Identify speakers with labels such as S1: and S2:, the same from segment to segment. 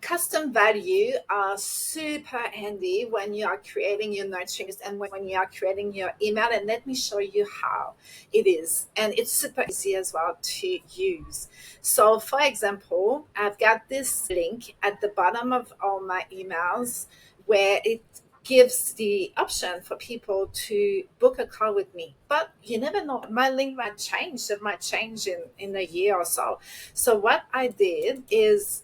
S1: custom value are super handy when you are creating your nurturings and when you are creating your email. And let me show you how it is. And it's super easy as well to use. So for example, I've got this link at the bottom of all my emails where it gives the option for people to book a call with me. But you never know, my link might change. It might change in a year or so. So what I did is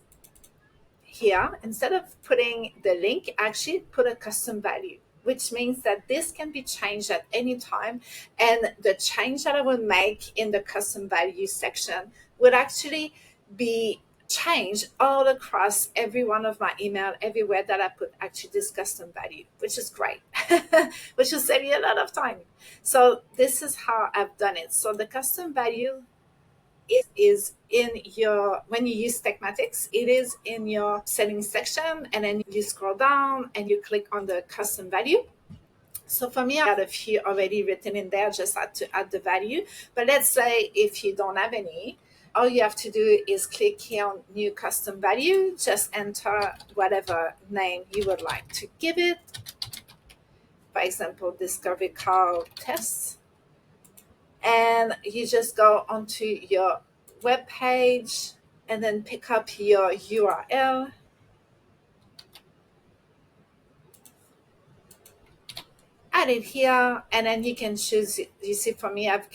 S1: here, instead of putting the link, actually put a custom value, which means that this can be changed at any time. And the change that I will make in the custom value section would actually be changed all across every one of my email, everywhere that I put actually this custom value, which is great, which will save you a lot of time. So this is how I've done it. So the custom value is in your, when you use Tekmatix, it is in your settings section, and then you scroll down and you click on the custom value. So for me, I got a few already written in there, just had to add the value. But let's say if you don't have any, all you have to do is click here on new custom value, just enter whatever name you would like to give it. For example, discovery call test. And you just go onto your web page and then pick up your URL. Add it here, and then you can choose. You see, for me, I've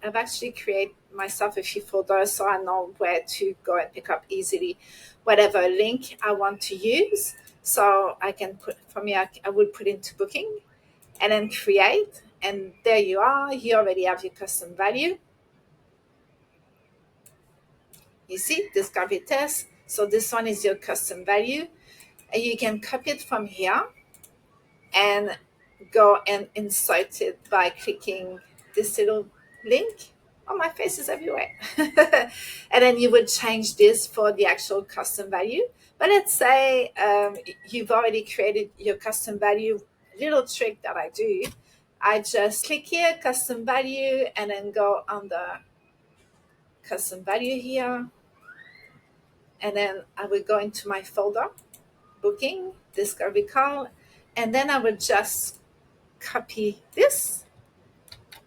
S1: actually created myself a few folders so I know where to go and pick up easily whatever link I want to use. So I can put, for me, I would put into booking and then create. And there you are. You already have your custom value. You see, discovery test. So this one is your custom value. And you can copy it from here and go and insert it by clicking this little link. Oh, my face is everywhere. And then you would change this for the actual custom value. But let's say you've already created your custom value. Little trick that I do, I just click here, custom value, and then go on the custom value here. And then I will go into my folder, booking, discovery call, and then I would just copy this,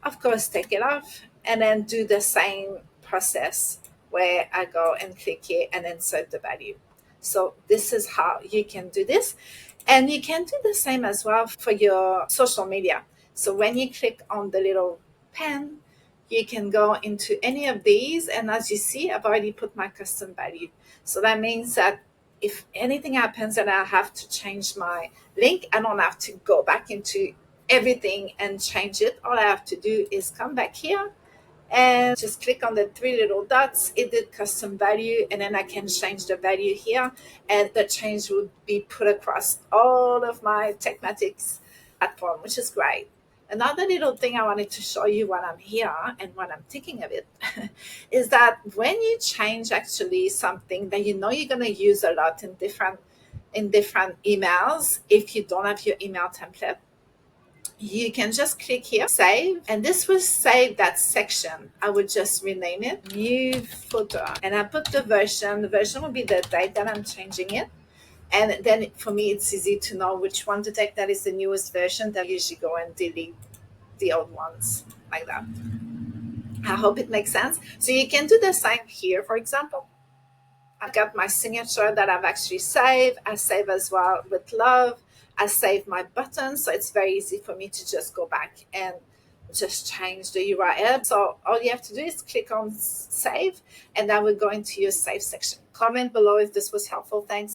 S1: of course, take it off, and then do the same process where I go and click here and insert the value. So this is how you can do this. And you can do the same as well for your social media. So when you click on the little pen, you can go into any of these. And as you see, I've already put my custom value. So that means that if anything happens and I have to change my link, I don't have to go back into everything and change it. All I have to do is come back here and just click on the three little dots, edit custom value, and then I can change the value here, and the change would be put across all of my Tekmatix platform, which is great. Another little thing I wanted to show you while I'm here and when I'm thinking of it is that when you change actually something that you know you're going to use a lot in different emails, if you don't have your email template, you can just click here, save, and this will save that section. I would just rename it new footer, and I put the version. The version will be the date that I'm changing it. And then for me, it's easy to know which one to take. That is the newest version. That I usually go and delete the old ones like that. I hope it makes sense. So you can do the same here. For example, I've got my signature that I've actually saved. I save as well with love. I save my button, so it's very easy for me to just go back and just change the URL. So all you have to do is click on save, and that will go into your save section. Comment below if this was helpful. Thanks.